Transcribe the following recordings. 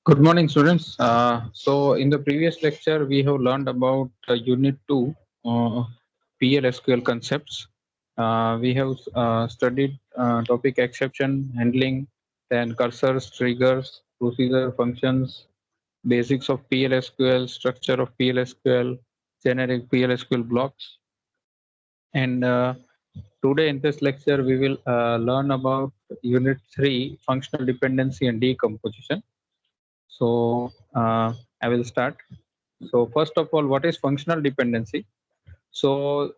Good morning, students. So, in the previous lecture, we have learned about Unit 2 PLSQL concepts. We have studied topic exception handling, then cursors, triggers, procedure functions, basics of PLSQL, structure of PLSQL, generic PLSQL blocks. And today in this lecture, we will learn about Unit 3 functional dependency and decomposition. So I will start. So first of all, what is functional dependency? So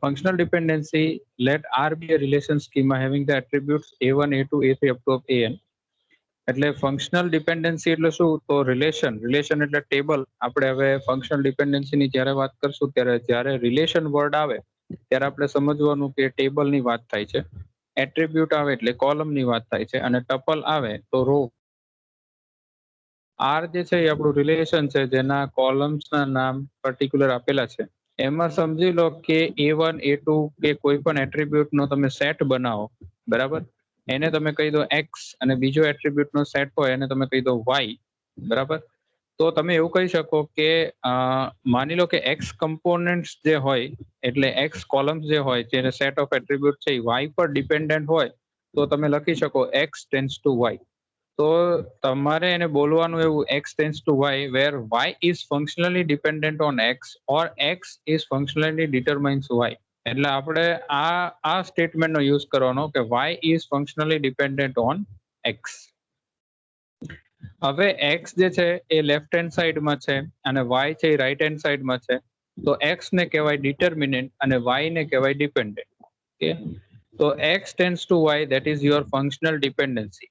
functional dependency, let R be a relation schema having the attributes A1, A2, A3 up to AN. એટલે functional dependency એટલે શું? તો relation એટલે table. આપણે હવે functional ડિપેન્ડન્સીની જ્યારે વાત કરશું ત્યારે જ્યારે રિલેશન વર્ડ આવે ત્યારે આપણે સમજવાનું કે ટેબલની વાત થાય છે. એટ્રીબ્યુટ આવે એટલે કોલમની વાત થાય છે અને ટપલ આવે તો રો. આર જે છે એ આપણું રિલેશન છે જેના કોલમ્સના નામ પર્ટિક્યુલર આપેલા છે. એમાં સમજી લો કે A1 A2 કે કોઈ પણ એટ્રીબ્યુટનો તમે સેટ બનાવો, બરાબર? એને તમે કહી દો એક્સ અને બીજો એટ્રીબ્યુટનો સેટ હોય એને તમે કહી દો વાય, બરાબર? તો તમે એવું કહી શકો કે માની લો કે એક્સ કમ્પોનન્ટ્સ જે હોય એટલે એક્સ કોલમ્સ જે હોય જેને સેટ ઓફ એટ્રીબ્યુટ છે એ વાય પર ડિપેન્ડન્ટ હોય તો તમે લખી શકો એક્સ ટેન્ડ્સ ટુ વાય. તો તમારે એને બોલવાનું એવું X tends to Y where Y is functionally dependent on X or X is functionally determines Y. એટલે આપણે આ સ્ટેટમેન્ટનો યુઝ કરવાનો કે Y is functionally dependent on X. હવે એક્સ જે છે એ લેફ્ટ હેન્ડ સાઈડમાં છે અને વાય છે એ રાઈટ હેન્ડ સાઈડમાં છે. તો એક્સ ને કહેવાય ડિટર્મિનન્ટ અને વાય ને કહેવાય ડિપેન્ડન્ટ. ઓકે, તો X tends to Y that is your functional dependency.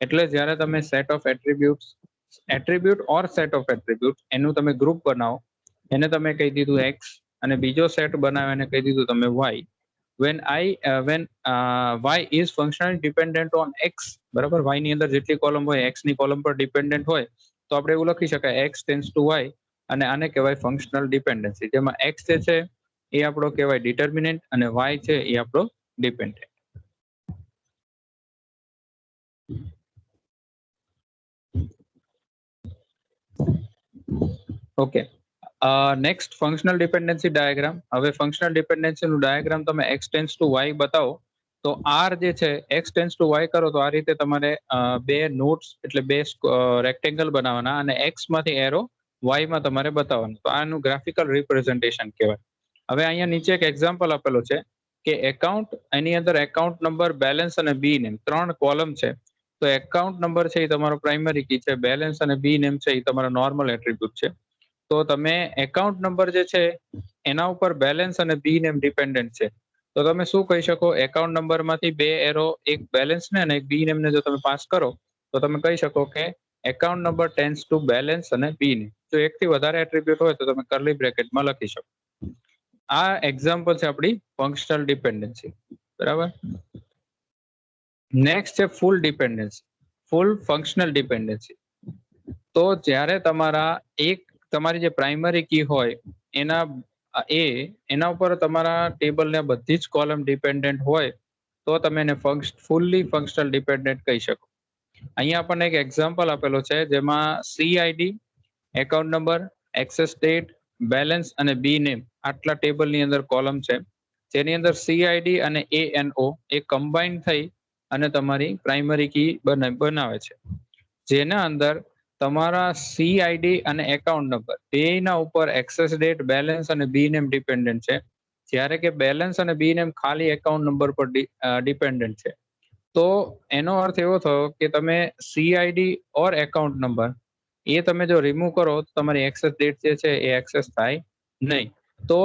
એટલે જ્યારે તમે set of attribute or set of attribute એનું તમે ગ્રુપ બનાવો, એને તમે કહી દીધું એક્સ અને બીજો સેટ બનાવો એને કહી દીધું તમે Y. when y is functionally dependent on x, બરાબર? y ની અંદર જેટલી કોલમ હોય x ની કોલમ પર ડિપેન્ડન્ટ હોય તો આપણે એવું લખી શકાય x ટેન્ડ્સ ટુ y અને આને કહેવાય ફંક્શનલ ડિપેન્ડન્સી, જેમાં x જે છે એ આપણો કહેવાય ડિટર્મિનન્ટ અને y છે એ આપણો dependent. Okay, next functional dependency diagram. હવે ફંક્શનલ ડિપેન્ડન્સીનું ડાયાગ્રામ તમે x ટેન્ડ્સ ટુ y બતાવો તો આર જે છે x ટેન્ડ્સ ટુ y કરો તો આ રીતે તમારે બે નોટ્સ એટલે બે રેક્ટેંગલ બનાવવાના અને x માંથી એરો y માં તમારે બતાવવાનું. તો આનું ગ્રાફિકલ રિપ્રેઝન્ટેશન કહેવાય. હવે અહીંયા નીચે એક એક્ઝામ્પલ આપેલો છે કે એકાઉન્ટ, એની અંદર એકાઉન્ટ નંબર, બેલેન્સ અને બી નેમ ત્રણ કોલમ છે. તો એકાઉન્ટ નંબર છે એ તમારો પ્રાઇમરી કી છે, બેલેન્સ અને બી નેમ છે એ તમારો નોર્મલ એટ્રીબ્યુટ છે. તો તમે એકાઉન્ટ નંબર જે છે એના ઉપર બેલેન્સ અને બી નેમ ડિપેન્ડન્ટ છે. તો તમે શું કહી શકો? એકાઉન્ટ નંબરમાંથી બે એરો, એક બેલેન્સ ને અને એક બી નેમ ને જો તમે પાસ કરો તો તમે કહી શકો કે account number tends to balance અને બી નેમ. જો એકથી વધારે એટ્રીબ્યુટ હોય તો તમે કર્લી બ્રેકેટમાં લખી શકો. આ એક્ઝામ્પલ છે આપણી ફંક્શનલ ડિપેન્ડન્સી, બરાબર? નેક્સ્ટ છે ફૂલ ડિપેન્ડન્સી, ફૂલ ફંક્શનલ ડિપેન્ડન્સી. તો જ્યારે તમારી જે પ્રાઇમરી કી હોય એના ઉપર તમારા ટેબલને બધી જ કોલમ ડિપેન્ડન્ટ હોય તો તમે એને ફૂલ્લી ફંક્શનલ ડિપેન્ડન્ટ કહી શકો. અહીંયા આપણને એક એક્ઝામ્પલ આપેલો છે જેમાં CID, account number, access date, balance અને બી નેમ આટલા ટેબલની અંદર કોલમ છે, જેની અંદર CID અને ANO એ કમ્બાઈન થઈ અને તમારી પ્રાઇમરી કી બનાવે છે, જેના અંદર તમારા CID અને એકાઉન્ટ નંબર બેના ઉપર એક્સેસ ડેટ, બેલેન્સ અને બી નેમ ડિપેન્ડન્ટ છે, જ્યારે કે બેલેન્સ અને બી નેમ ખાલી એકાઉન્ટ નંબર પર ડિપેન્ડન્ટ છે. તો એનો અર્થ એવો થયો કે તમે CID ઓર એકાઉન્ટ નંબર એ તમે જો રિમૂવ કરો તો તમારી એક્સેસ ડેટ જે છે એ એક્સેસ થાય નહીં. તો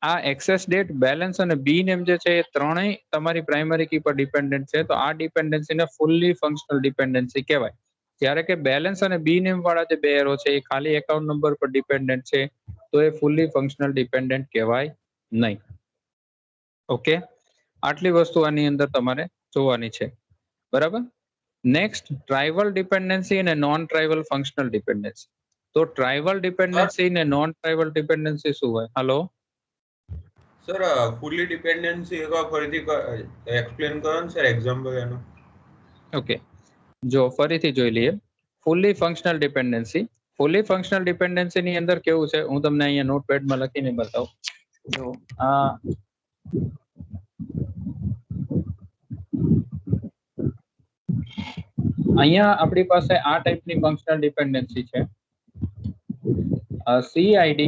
આ એક્સેસ ડેટ, બેલેન્સ અને બી નેમ જે છે એ ત્રણેય તમારી પ્રાઇમરી કી પર ડિપેન્ડન્ટ છે. તો આ ડિપેન્ડન્સીને ફૂલ્લી ફંક્શનલ ડિપેન્ડન્સી કહેવાય. જ્યારે કે બેલેન્સ અને બી નેમ વાળા જે બે એરો છે એ ખાલી એકાઉન્ટ નંબર પર ડિપેન્ડન્ટ છે, તો એ ફૂલ્લી ફંક્શનલ ડિપેન્ડન્ટ કહેવાય નહીં. ઓકે, આટલી વસ્તુ આની અંદર તમારે જોવાની છે, બરાબર? નેક્સ્ટ ટ્રાઇવલ ડિપેન્ડન્સી અને નોન ટ્રાઇવલ ફંક્શનલ ડિપેન્ડન્સી. તો ટ્રાઇવલ ડિપેન્ડન્સી અને નોન ટ્રાઇવલ ડિપેન્ડન્સી શું હોય? હલો સર, ફૂલી ડિપેન્ડન્સી એકવાર ફરીથી એક્સપ્લેન કરો ને સર, એક્ઝામ્પલ એનું. ઓકે, જો ફરીથી જોઈ લઈએ. ફૂલી ફંક્શનલ ડિપેન્ડન્સી. ફૂલી ફંક્શનલ ડિપેન્ડન્સી ની અંદર કેવું છે, હું તમને અહીંયા નોટપેડમાં લખીને બતાવું. જો આ અહીંયા આપણી પાસે આ ટાઈપની ફંક્શનલ ડિપેન્ડન્સી છે. CID,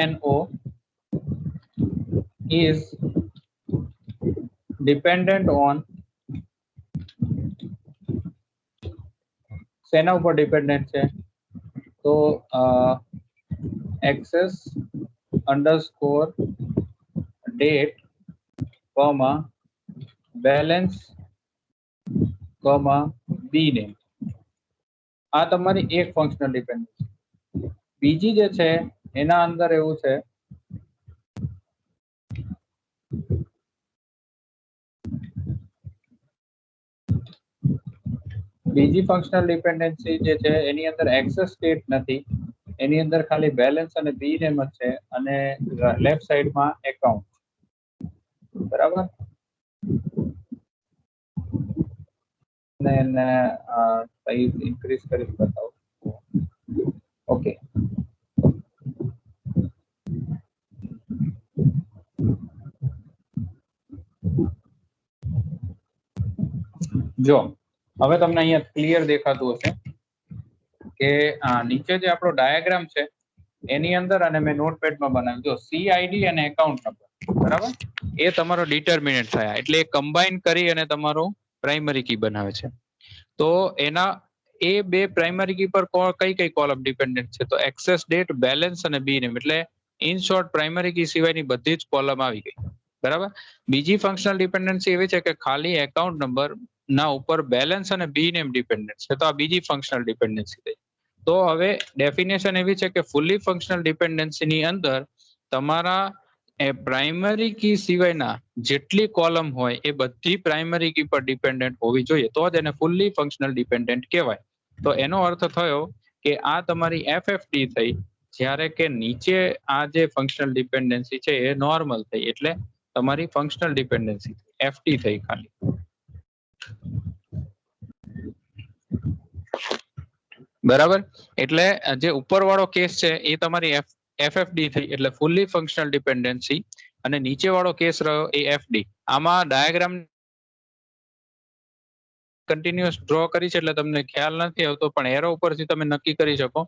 ANO is dependent on શેના ઉપર ડિપેન્ડન્ટ છે? તો access underscore date, balance, bname. આ તમારી એક ફંક્શનલ ડિપેન્ડન્સી. બીજી જે છે એના અંદર એવું છે બીજી ફંક્શનલ ડિપેન્ડન્સી જે છે એની અંદર એક્સેસ સ્ટેટ નથી, એની અંદર ખાલી બેલેન્સ અને bname જ છે અને લેફ્ટ સાઈડમાં એકાઉન્ટ. બરાબર? એને સાઈઝ ઇન્ક્રીઝ કરી બતાવો. ઓકે, જો હવે તમને અહીંયા ક્લિયર દેખાતું હશે કે નીચે જે આપણો ડાયાગ્રામ છે એની અંદર, અને મેં નોટપેડમાં બનાવ્યું, જો CID અને એકાઉન્ટ નંબર, બરાબર, એ તમારો ડિટર્મિનેન્ટ થયા, એટલે એ કમ્બાઈન કરી અને તમારું પ્રાઇમરી કી બનાવે છે. તો એના એ બે પ્રાઇમરી કી પર કઈ કઈ કોલમ ડિપેન્ડન્ટ છે? તો એક્સેસ ડેટ, બેલેન્સ અને bname. એટલે ઇન શોર્ટ પ્રાઇમરી કી સિવાયની બધી જ કોલમ આવી ગઈ. બરાબર. બીજી ફંક્શનલ ડિપેન્ડન્સી એવી છે કે ખાલી એકાઉન્ટ નંબર ના ઉપર બેલેન્સ અને bname ડિપેન્ડન્ટ છે. તો આ બીજી ફંક્શનલ ડિપેન્ડન્સી થઈ. તો હવે ડેફિનેશન એવી છે કે ફૂલી ફંક્શનલ ડિપેન્ડન્સીની અંદર તમારા પ્રાઇમરી કી સિવાયના જેટલી કોલમ હોય એ બધી પ્રાઇમરી કી પર ડિપેન્ડન્ટ હોવી જોઈએ, તો જ એને ફૂલી ફંક્શનલ ડિપેન્ડન્ટ કહેવાય. તો એનો અર્થ થયો કે આ તમારી FFD થઈ, જ્યારે કે નીચે આ જે ફંક્શનલ ડિપેન્ડન્સી છે એ નોર્મલ થઈ, એટલે તમારી ફંક્શનલ ડિપેન્ડન્સી FD થઈ ખાલી. બરાબર. એટલે જે ઉપરવાળો કેસ છે એ તમારી FFD થઈ, એટલે ફૂલી ફંક્શનલ ડિપેન્ડન્સી, અને નીચે વાળો કેસ રહ્યો એ FD. આમાં ડાયાગ્રામ કન્ટિન્યુઅસ ડ્રો કરી છે એટલે તમને ખ્યાલ નથી આવતો, પણ એરો ઉપરથી તમે નક્કી કરી શકો.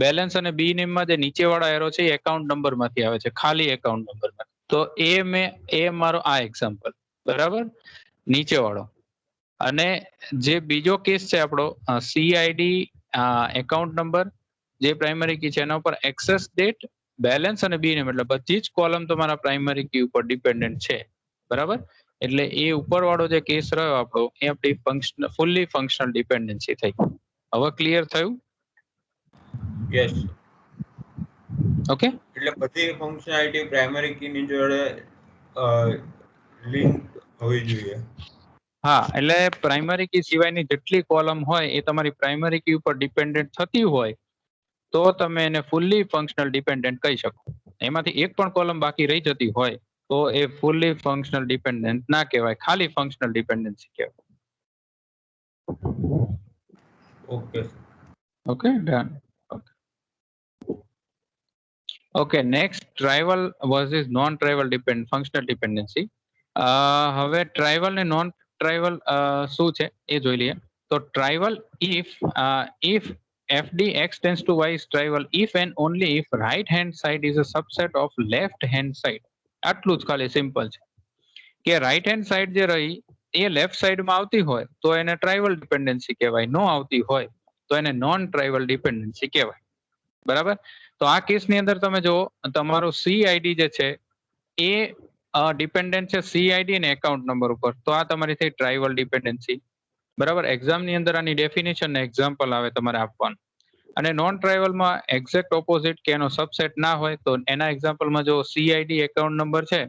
બેલેન્સ અને bname માં જે નીચે વાળા એરો છે એ એકાઉન્ટ નંબર માંથી આવે છે, ખાલી એકાઉન્ટ નંબર માંથી. તો એ મારો આ એક્ઝામ્પલ, બરાબર, નીચે વાળો. અને જે બીજો કેસ છે આપણો CID, એકાઉન્ટ નંબર, જે પ્રાઇમરી કી છે એના ઉપર એક્સેસ ડેટ, બેલેન્સ અને bname, એટલે બધી જ કોલમ તમારા પ્રાઇમરી કી ઉપર ડિપેન્ડન્ટ છે. બરાબર. એટલે એ ઉપર વાળો જે કેસ રહ્યો આપણો એ આપણી ફૂલી ફંક્શનલ ડિપેન્ડન્સી થઈ. હવે ક્લિયર થયું? યસ. ઓકે. એટલે બધી ફંક્શનાલિટી પ્રાઇમરી કી ની જોડે લિંક હોવી જોઈએ. હા, એટલે પ્રાઇમરી કી સિવાયની જેટલી કોલમ હોય એ તમારી પ્રાઇમરી કી ઉપર ડિપેન્ડન્ટ થતી હોય તો તમે એને ફૂલી ફંક્શનલ ડિપેન્ડન્ટ કહી શકો. એમાંથી એક પણ કોલમ બાકી રહી જતી હોય તો એ ફૂલી ફંક્શનલ ડિપેન્ડન્ટ ના કહેવાય, ખાલી ફંક્શનલ ડિપેન્ડન્સી કહેવાય. Okay. Okay, done. Okay, next trivial versus non trivial functional dependency. હવે ટ્રાઇવલ ને નોન ટ્રાઇવલ શું છે એ જોઈ લઈએ. તો trivial if FD x tends to y is trivial if and only if right hand side is a subset of left hand side. આટલું જ ખાલી સિમ્પલ છે કે રાઈટ હેન્ડ સાઈડ જે રહી એ લેફ્ટ સાઈડમાં આવતી હોય તો એને ટ્રાઇવલ ડિપેન્ડન્સી કહેવાય, નો આવતી હોય તો એને નોન ટ્રાઇવલ ડિપેન્ડન્સી કહેવાય. બરાબર. તો આ કેસની અંદર તમે જો તમારું CID જે છે એ ડિપેન્ડન્ટ છે CID અને એકાઉન્ટ નંબર ઉપર, તો આ તમારી થઈ ટ્રાઇવલ ડિપેન્ડન્સી. બરાબર. એક્ઝામની અંદર આની ડેફિનેશન ને એક્ઝામ્પલ આવે તમારે આપવાનું. અને નોન ટ્રાઇવલમાં એક્ઝેક્ટ ઓપોઝિટ કે એનો સબસેટ ના હોય તો એના એક્ઝામ્પલમાં જો CID એકાઉન્ટ નંબર છે,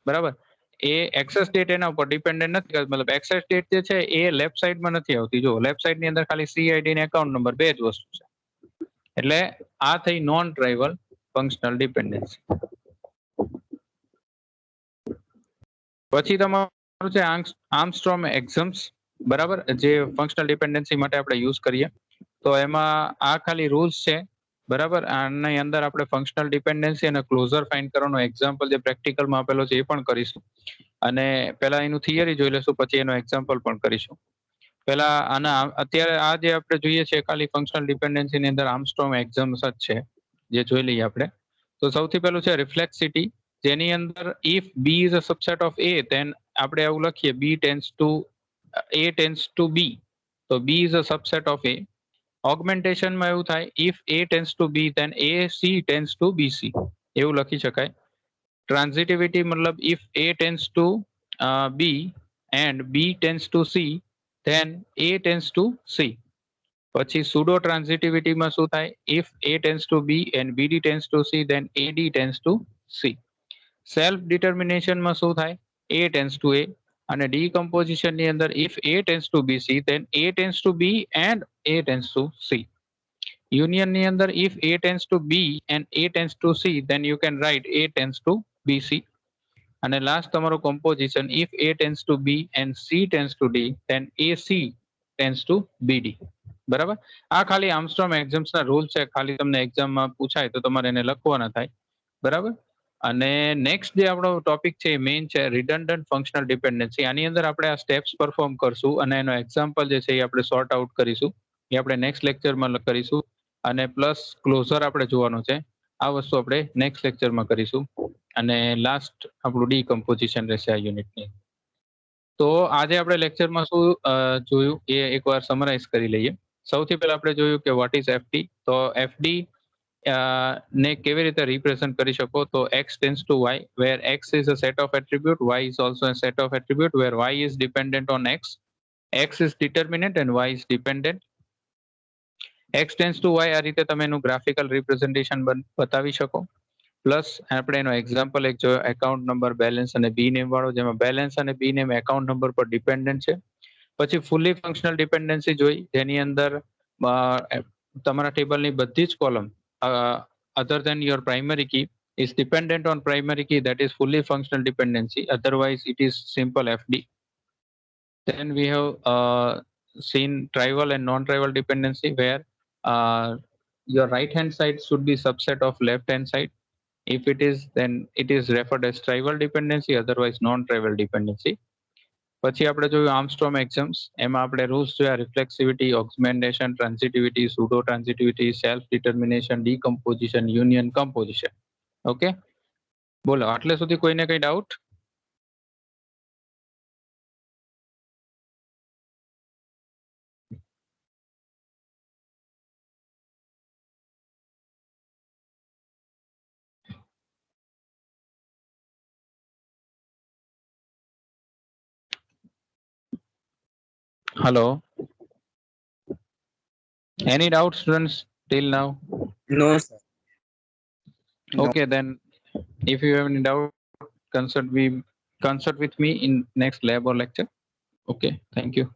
બરાબર, એ એક્સેસ ડેટ એના ઉપર ડિપેન્ડન્ટ નથી કરતી, મતલબ એક્સેસ ડેટ જે છે એ લેફ્ટ સાઈડમાં નથી આવતી. જો લેફ્ટ સાઈડની અંદર ખાલી CID અને એકાઉન્ટ નંબર બે જ વસ્તુ છે. એટલે આ થઈ નોન ટ્રાઇવલ ફંક્શનલ ડિપેન્ડન્સી. પછી તમારું છે આર્મસ્ટ્રોંગ એક્ઝમ્સ. બરાબર, જે ફંક્શનલ ડિપેન્ડન્સી માટે આપણે યુઝ કરીએ. તો એમાં આ ખાલી રૂલ્સ છે, બરાબર. આની અંદર આપણે ફંક્શનલ ડિપેન્ડન્સી અને ક્લોઝર ફાઇન્ડ કરવાનો એક્ઝામ્પલ જે પ્રેક્ટિકલમાં આપેલો છે એ પણ કરીશું. અને પહેલા એનું થિયરી જોઈ લેશું, પછી એનો એક્ઝામ્પલ પણ કરીશું. પહેલા આના અત્યારે આ જે આપણે જોઈએ છે ખાલી ફંક્શનલ ડિપેન્ડન્સીની અંદર આર્મસ્ટ્રોંગ એક્ઝામ્સ જ છે, જે જોઈ લઈએ આપણે. તો સૌથી પહેલું છે રિફ્લેક્સિટી, જેની અંદર if B is a subset of A, then આપણે એવું લખીએ B tends to A tends to B, તો B is a subset of A. Augmentation માં એવું થાય, if A tends to B, then AC tends to BC, એવું લખી શકાય. Transitivity મતલબ if A tends to B and B tends to C, then A tends to C. પછી pseudo transitivity માં શું થાય, if A tends to B and BD tends to C, then AD tends to C. Self determination માં શું થાય, A tends to A. અને decomposition ની અંદર if A tends to BC, then A tends to B and A tends to C. Union ની અંદર if A tends to B and A tends to C, then you can write A tends to BC. અને last તમારું composition, if A tends to B and C tends to D, then AC tends to BD. બરાબર. આ ખાલી Armstrong એક્ઝામ્સના rule છે, ખાલી તમને એક્ઝામમાં પૂછાય તો તમારે એને લખવાના થાય. બરાબર. અને નેક્સ્ટ જે આપણો ટોપિક છે એ મેઇન છે રિડન્ડન્ટ ફંક્શનલ ડિપેન્ડન્સી. આની અંદર આપણે આ સ્ટેપ્સ પરફોર્મ કરશું અને એનો એક્ઝામ્પલ જે છે એ આપણે સોર્ટ આઉટ કરીશું, એ આપણે નેક્સ્ટ લેક્ચરમાં કરીશું. અને પ્લસ ક્લોઝર આપણે જોવાનું છે, આ વસ્તુ આપણે નેક્સ્ટ લેક્ચરમાં કરીશું. અને લાસ્ટ આપણું ડીકમ્પોઝિશન રહેશે આ યુનિટની. તો આજે આપણે લેક્ચરમાં શું જોયું એ એકવાર સમરાઇઝ કરી લઈએ. સૌથી પહેલા આપણે જોયું કે વોટ ઇઝ એફડી. તો એફડી ને કેવી રીતે રિપ્રેઝન્ટ કરી શકો, તો x tends to y, where x is a set of attribute, y is also a set of attribute, where y is dependent on x is determinant and y is dependent. x tends to y, આ રીતે તમે એનું graphical representation બતાવી શકો. Plus આપણે એનો example એક જોયો, એકાઉન્ટ નંબર, બેલેન્સ અને બી નેમ વાળો, જેમાં બેલેન્સ અને બી નેમ એકાઉન્ટ નંબર પર ડિપેન્ડન્ટ છે. પછી ફૂલી ફંક્શનલ ડિપેન્ડન્સી જોઈ, જેની અંદર તમારા ટેબલની બધી જ column other than your primary key is dependent on primary key, that is fully functional dependency, otherwise it is simple FD. Then we have seen trivial and non-trivial dependency, where your right hand side should be subset of left hand side. If it is, then it is referred as trivial dependency, otherwise non-trivial dependency. પછી આપણે જોયું Armstrong exams, એમાં આપણે rules જોયા, reflexivity, augmentation, transitivity, pseudo transitivity, self determination, decomposition, union, composition. Okay, બોલો આટલે સુધી કોઈને કઈ doubt? Hello. Any doubts, students, till now? No, sir. No. Okay, then if you have any doubt, consult with me in next lab or lecture. Okay, thank you.